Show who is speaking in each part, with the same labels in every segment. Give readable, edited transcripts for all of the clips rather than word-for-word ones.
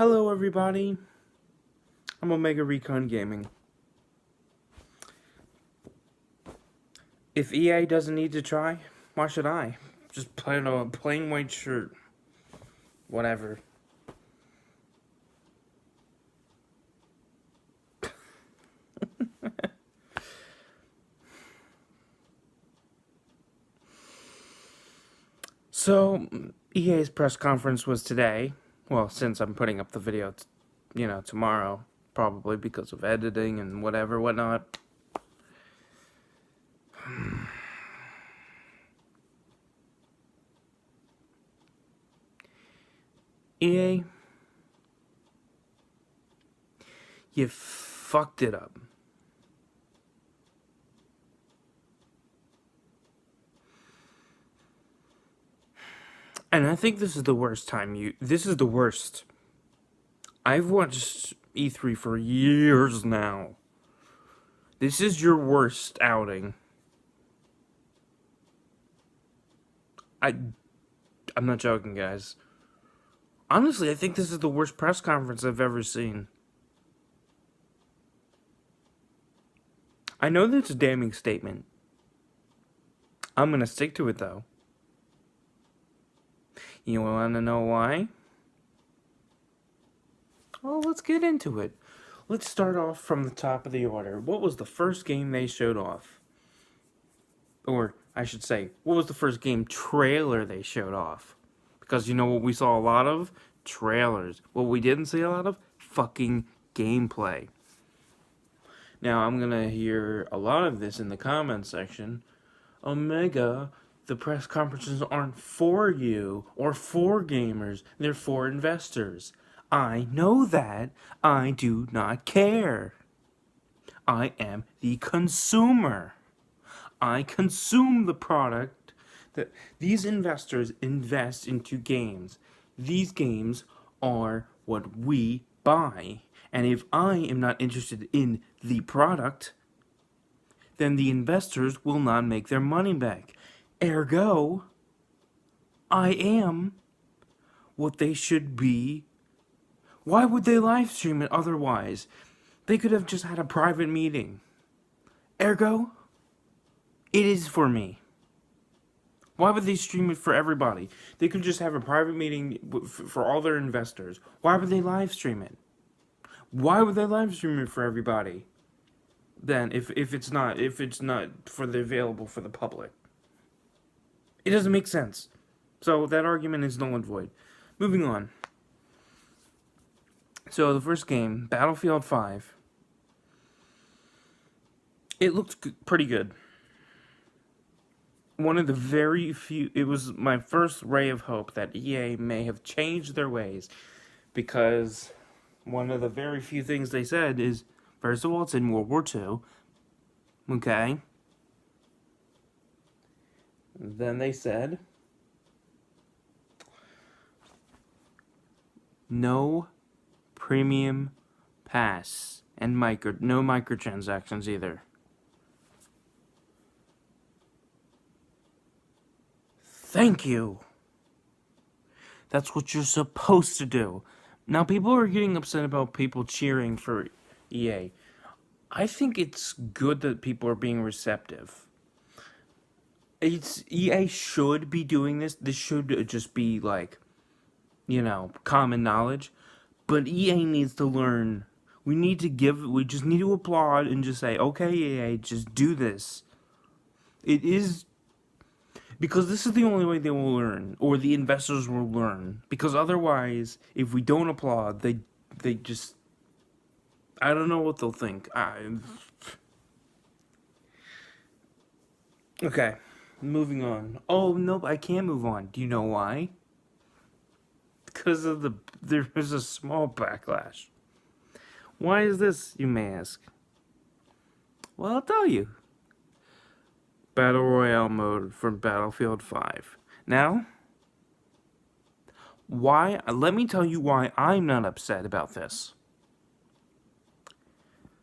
Speaker 1: Hello everybody, I'm Omega Recon Gaming. If EA doesn't need to try, why should I? Just put on a plain white shirt. Whatever. So, EA's press conference was today. Well, since I'm putting up the video, tomorrow. Probably because of editing and whatnot. EA, you fucked it up. And I think this is the worst time this is the worst. I've watched E3 for years now. This is your worst outing. I'm not joking, guys. Honestly, I think this is the worst press conference I've ever seen. I know that's a damning statement. I'm gonna stick to it, though. You wanna know why? Well, let's get into it. Let's start off from the top of the order. What was the first game they showed off? Or, I should say, what was the first game trailer they showed off? Because you know what we saw a lot of? Trailers. What we didn't see a lot of? Fucking gameplay. Now, I'm gonna hear a lot of this in the comments section. Omega, the press conferences aren't for you or for gamers. They're for investors. I know that. I do not care. I am the consumer. I consume the product that these investors invest into games. These games are what we buy. And if I am not interested in the product, then the investors will not make their money back. Ergo, I am what they should be. Why would they live stream it otherwise? They could have just had a private meeting. Ergo, it is for me. Why would they stream it for everybody? They could just have a private meeting for all their investors. Why would they live stream it? Why would they live stream it for everybody? Then, if it's not for the available for the public, it doesn't make sense. So that argument is null and void. Moving on. So the first game, Battlefield 5, it looked pretty good. One of the very few, it was my first ray of hope that EA may have changed their ways, because one of the very few things they said is, first of all, it's in World War II, okay? Then they said, no premium pass, and no microtransactions either. Thank you. That's what you're supposed to do. Now, people are getting upset about people cheering for EA. I think it's good that people are being receptive. EA should be doing this. This should just be like, common knowledge. But EA needs to learn. We just need to applaud and just say, okay, EA, just do this. It is, because this is the only way they will learn, or the investors will learn. Because otherwise, if we don't applaud, they just, I don't know what they'll think. Okay, moving on. Oh, no, I can't move on. Do you know why? Because there is a small backlash. Why is this, you may ask? Well, I'll tell you. Battle Royale mode from Battlefield 5. Now, let me tell you why I'm not upset about this.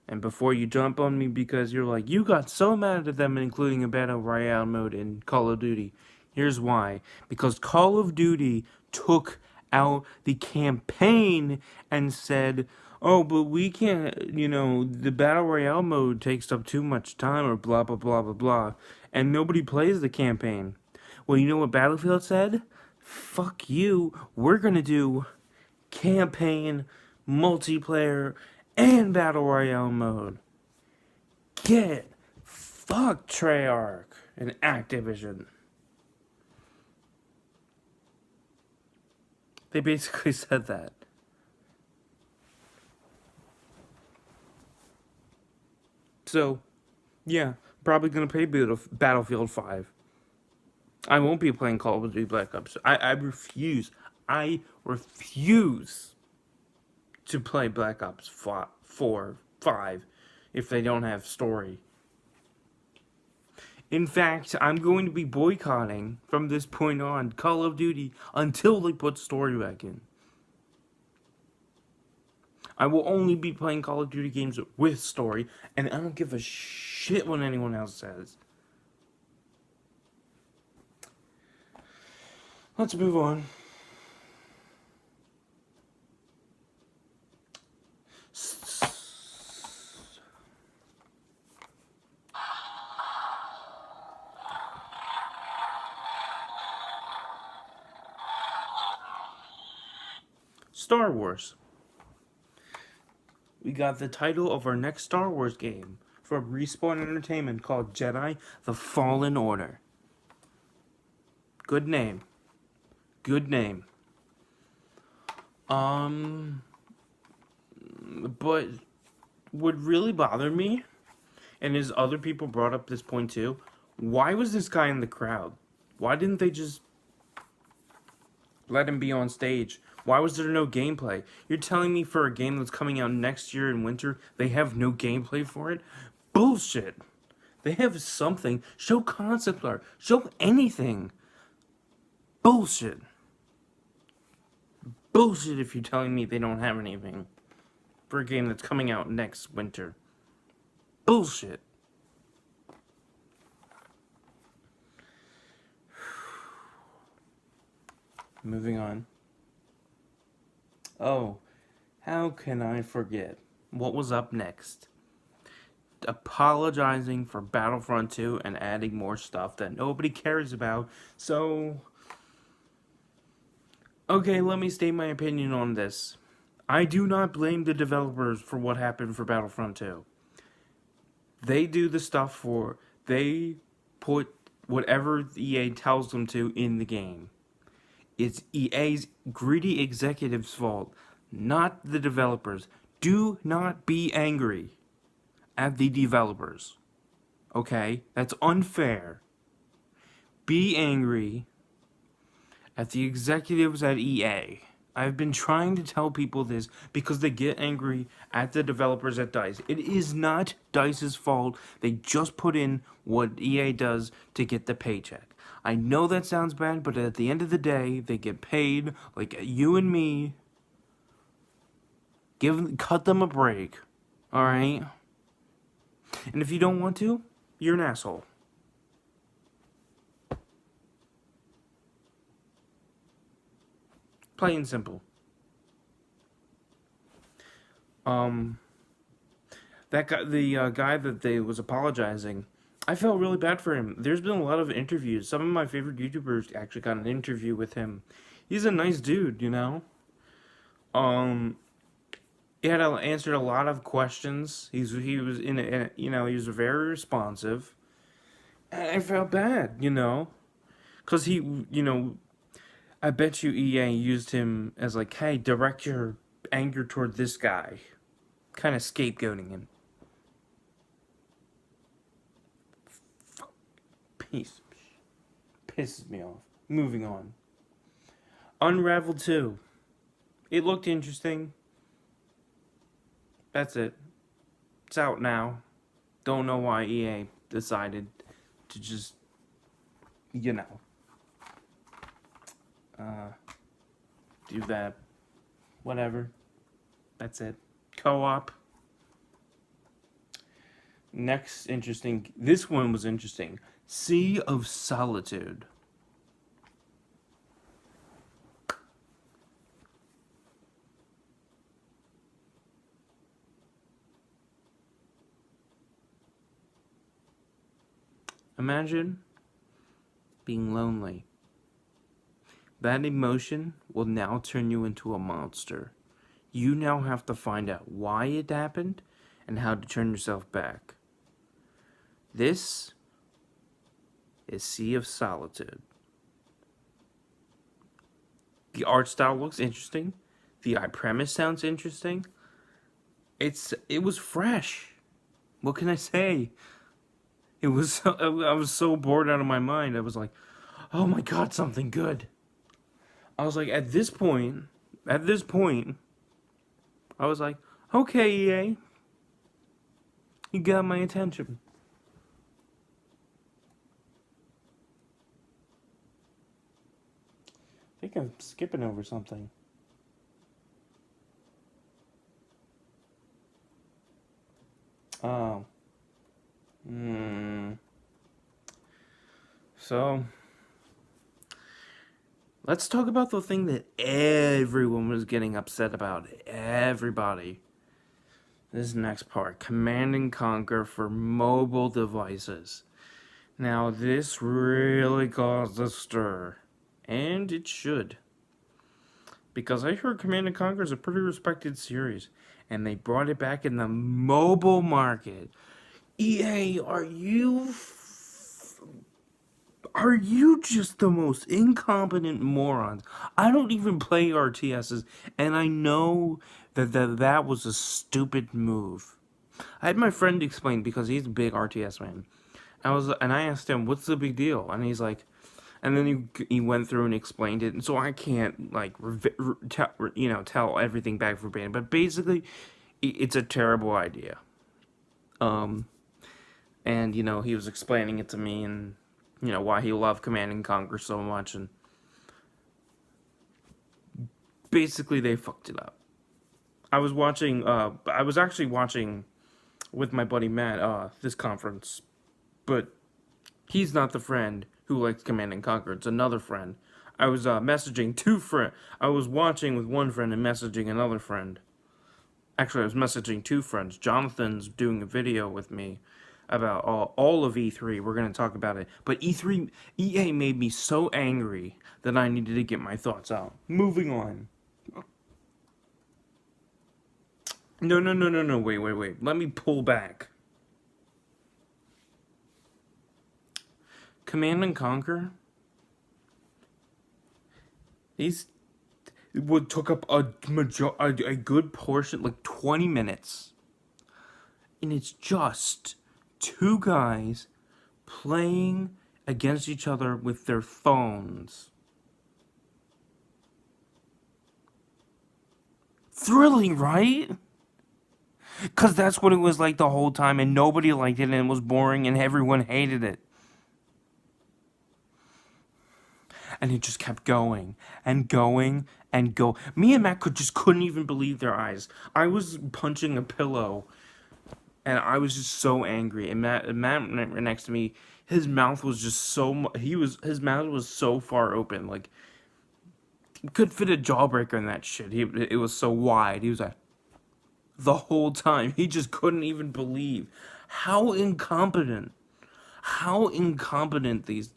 Speaker 1: And before you jump on me because you're like, you got so mad at them including a Battle Royale mode in Call of Duty. Here's why. Because Call of Duty took out the campaign and said, oh, but we can't, the Battle Royale mode takes up too much time or blah, blah, blah, blah, blah. And nobody plays the campaign. Well, you know what Battlefield said? Fuck you. We're going to do campaign, multiplayer, and Battle Royale mode. Get fuck Treyarch and Activision. They basically said that. So, yeah, probably gonna play Battlefield 5. I won't be playing Call of Duty Black Ops. I refuse. I refuse to play Black Ops 4, 5 if they don't have story. In fact, I'm going to be boycotting from this point on Call of Duty until they put story back in. I will only be playing Call of Duty games with story, and I don't give a shit what anyone else says. Let's move on. Star Wars. We got the title of our next Star Wars game from Respawn Entertainment called Jedi: The Fallen Order. Good name. Good name. But what really bothered me, and as other people brought up this point too, why was this guy in the crowd? Why didn't they just let him be on stage? Why was there no gameplay? You're telling me for a game that's coming out next year in winter, they have no gameplay for it? Bullshit. They have something. Show concept art. Show anything. Bullshit. Bullshit if you're telling me they don't have anything for a game that's coming out next winter. Bullshit. Moving on. Oh, how can I forget? What was up next? Apologizing for Battlefront 2 and adding more stuff that nobody cares about. So, okay, let me state my opinion on this. I do not blame the developers for what happened for Battlefront 2. They do the stuff they put whatever EA tells them to in the game. It's EA's greedy executives' fault, not the developers. Do not be angry at the developers. Okay? That's unfair. Be angry at the executives at EA. I've been trying to tell people this because they get angry at the developers at DICE. It is not DICE's fault. They just put in what EA does to get the paycheck. I know that sounds bad, but at the end of the day, they get paid like you and me. Cut them a break. Alright? And if you don't want to, you're an asshole. Plain and simple. That guy, the guy that they was apologizing, I felt really bad for him. There's been a lot of interviews. Some of my favorite YouTubers actually got an interview with him. He's a nice dude, you know. He had answered a lot of questions. He was he was very responsive. And I felt bad, because I bet you EA used him as like, hey, direct your anger toward this guy, kind of scapegoating him. Pisses me off. Moving on. Unravel 2. It looked interesting. That's it. It's out now. Don't know why EA decided to just, do that. Whatever. That's it. Co-op. Next interesting. This one was interesting. Sea of Solitude. Imagine being lonely. That emotion will now turn you into a monster. You now have to find out why it happened and how to turn yourself back. This is Sea of Solitude. The art style looks interesting. The premise sounds interesting. It was fresh. What can I say? I was so bored out of my mind. I was like, oh my god, something good. I was like, at this point, I was like, okay, EA, you got my attention. I think I'm skipping over something. Oh. So, let's talk about the thing that everyone was getting upset about. Everybody. This next part. Command and Conquer for mobile devices. Now, this really caused a stir. And it should. Because I heard Command and Conquer is a pretty respected series. And they brought it back in the mobile market. EA, are you just the most incompetent morons? I don't even play RTSs, and I know that was a stupid move. I had my friend explain, because he's a big RTS man. I asked him, what's the big deal? And he's like, and then he went through and explained it, and so I can't like tell everything back verbatim, but basically, it's a terrible idea. And he was explaining it to me, and why he loved Command and Conquer so much, and basically they fucked it up. I was actually watching with my buddy Matt this conference, but he's not the friend who likes Command and Conquer. It's another friend. I was messaging two friends. I was watching with one friend and messaging another friend. Actually, I was messaging two friends. Jonathan's doing a video with me about all of E3. We're going to talk about it. But EA made me so angry that I needed to get my thoughts out. Moving on. No. Wait. Let me pull back. Command and Conquer. These took up a good portion, like 20 minutes. And it's just two guys playing against each other with their phones. Thrilling, right? Because that's what it was like the whole time, and nobody liked it, and it was boring, and everyone hated it. And it just kept going and going and go. Me and Matt couldn't even believe their eyes. I was punching a pillow, and I was just so angry. And Matt next to me, his mouth was just his mouth was so far open, like could fit a jawbreaker in that shit. It was so wide. He was like, the whole time, he just couldn't even believe how incompetent these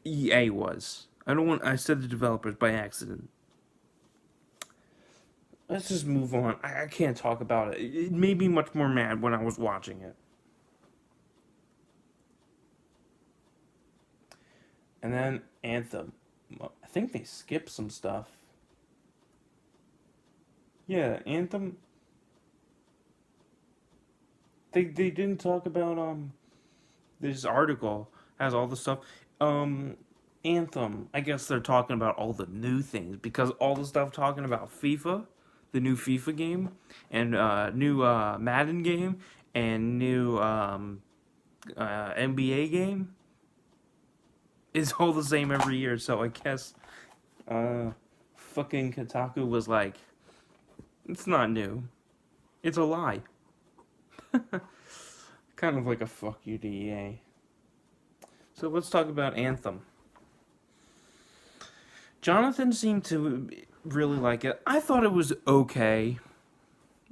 Speaker 1: EA was. I said the developers by accident. Let's just move on. I can't talk about it. It made me much more mad when I was watching it. And then Anthem. I think they skipped some stuff. Yeah, Anthem. They didn't talk about this article has all the stuff. Anthem. I guess they're talking about all the new things, because all the stuff talking about FIFA, the new FIFA game, and new Madden game, and new NBA game is all the same every year. So I guess fucking Kotaku was like, it's not new. It's a lie. Kind of like a fuck you to EA. So let's talk about Anthem. Jonathan seemed to really like it. I thought it was okay.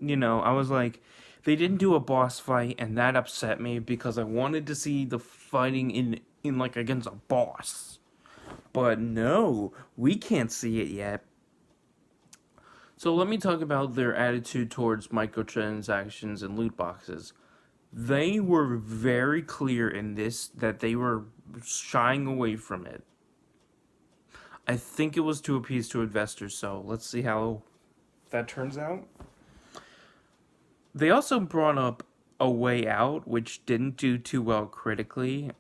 Speaker 1: I was like, They didn't do a boss fight, and that upset me because I wanted to see the fighting in like against a boss. But no, we can't see it yet. So let me talk about their attitude towards microtransactions and loot boxes. They were very clear in this that they were shying away from it. I think it was to appease to investors, so let's see how that turns out. They also brought up A Way Out, which didn't do too well critically.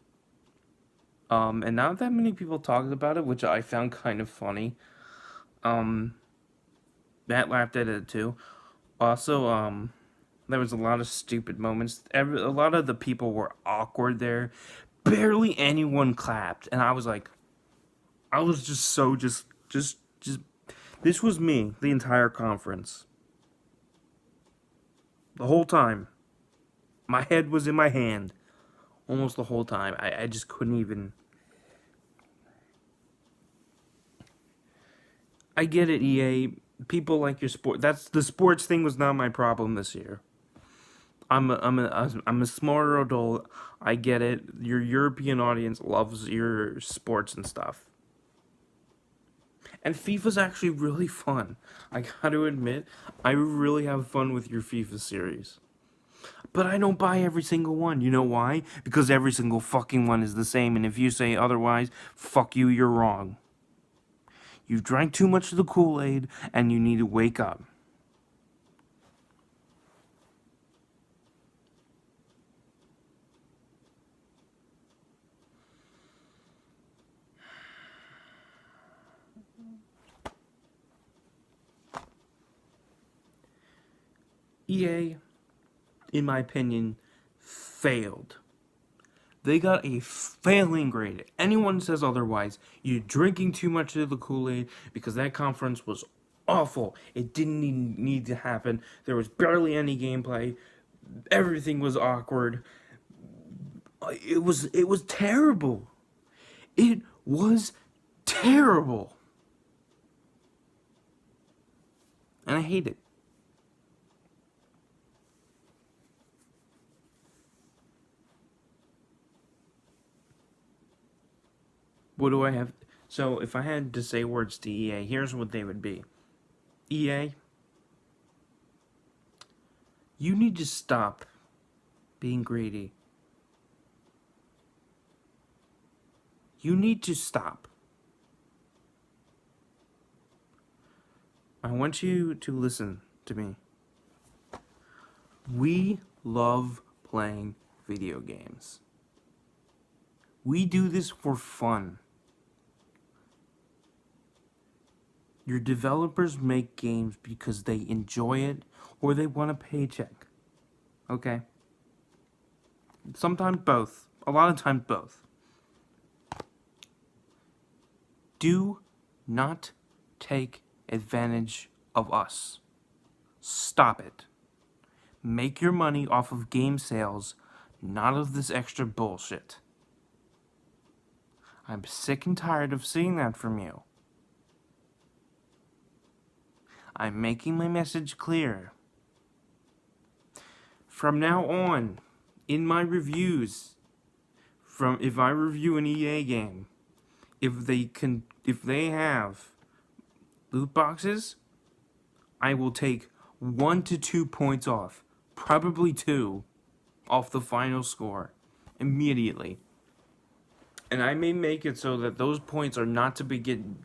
Speaker 1: And not that many people talked about it, which I found kind of funny. Matt laughed at it too. Also, there was a lot of stupid moments. A lot of the people were awkward there. Barely anyone clapped, and I was like, I was just so just. This was me the entire conference. The whole time. My head was in my hand. Almost the whole time. I just couldn't even. I get it, EA. People like your sport. The sports thing was not my problem this year. I'm a smarter adult. I get it. Your European audience loves your sports and stuff. And FIFA's actually really fun. I gotta admit, I really have fun with your FIFA series. But I don't buy every single one. You know why? Because every single fucking one is the same, and if you say otherwise, fuck you, you're wrong. You've drank too much of the Kool-Aid, and you need to wake up. EA, in my opinion, failed. They got a failing grade. Anyone says otherwise, you're drinking too much of the Kool-Aid because that conference was awful. It didn't need to happen. There was barely any gameplay. Everything was awkward. It was terrible. It was terrible. And I hate it. What do I have? So, if I had to say words to EA, here's what they would be. EA, you need to stop being greedy. You need to stop. I want you to listen to me. We love playing video games. We do this for fun. Your developers make games because they enjoy it or they want a paycheck. Okay? Sometimes both. A lot of times both. Do not take advantage of us. Stop it. Make your money off of game sales, not of this extra bullshit. I'm sick and tired of seeing that from you. I'm making my message clear. From now on, in my reviews, if I review an EA game, if they have loot boxes, I will take 1 to 2 points off, probably 2, off the final score immediately. And I may make it so that those points are not to be getting.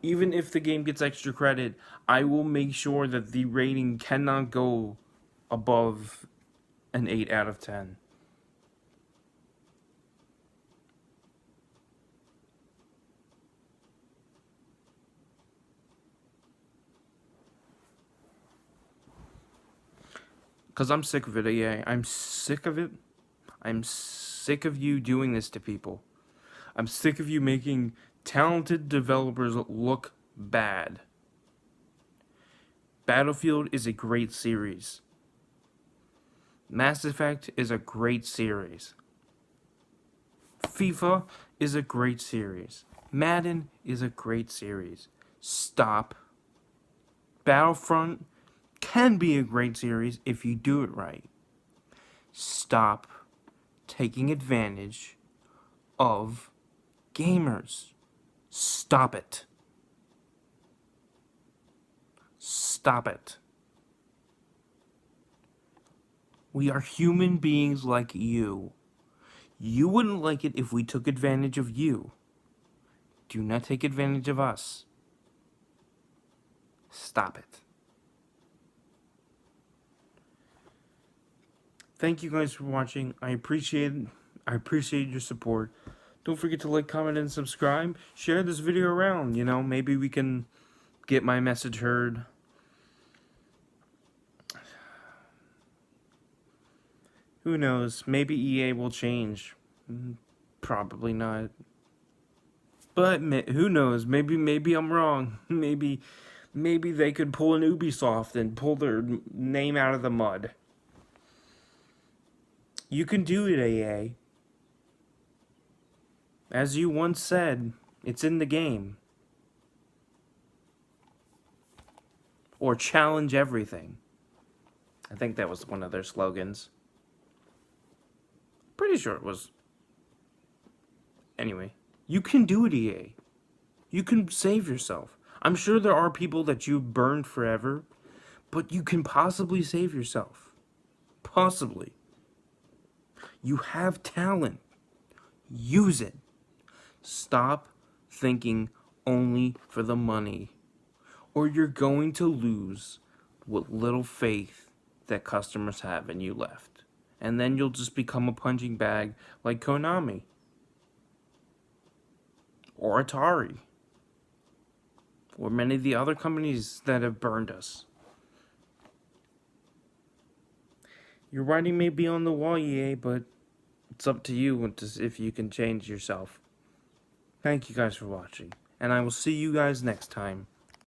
Speaker 1: Even if the game gets extra credit, I will make sure that the rating cannot go above an 8 out of 10. Because I'm sick of it, EA. I'm sick of it. I'm sick of you doing this to people. I'm sick of you making talented developers look bad. Battlefield is a great series. Mass Effect is a great series. FIFA is a great series. Madden is a great series. Stop. Battlefront can be a great series if you do it right. Stop taking advantage of gamers. Stop it. Stop it. We are human beings like you. You wouldn't like it if we took advantage of you. Do not take advantage of us. Stop it. Thank you guys for watching. I appreciate your support. Don't forget to like, comment, and subscribe. Share this video around. You know, maybe we can get my message heard. Who knows? Maybe EA will change. Probably not. But who knows? Maybe I'm wrong. Maybe they could pull an Ubisoft and pull their name out of the mud. You can do it, EA. As you once said, it's in the game. Or challenge everything. I think that was one of their slogans. Pretty sure it was. Anyway, you can do it, EA. You can save yourself. I'm sure there are people that you've burned forever, but you can possibly save yourself. Possibly. You have talent. Use it. Stop thinking only for the money, or you're going to lose what little faith that customers have in you left. And then you'll just become a punching bag like Konami. Or Atari. Or many of the other companies that have burned us. Your writing may be on the wall, EA, but it's up to you if you can change yourself. Thank you guys for watching. And I will see you guys next time.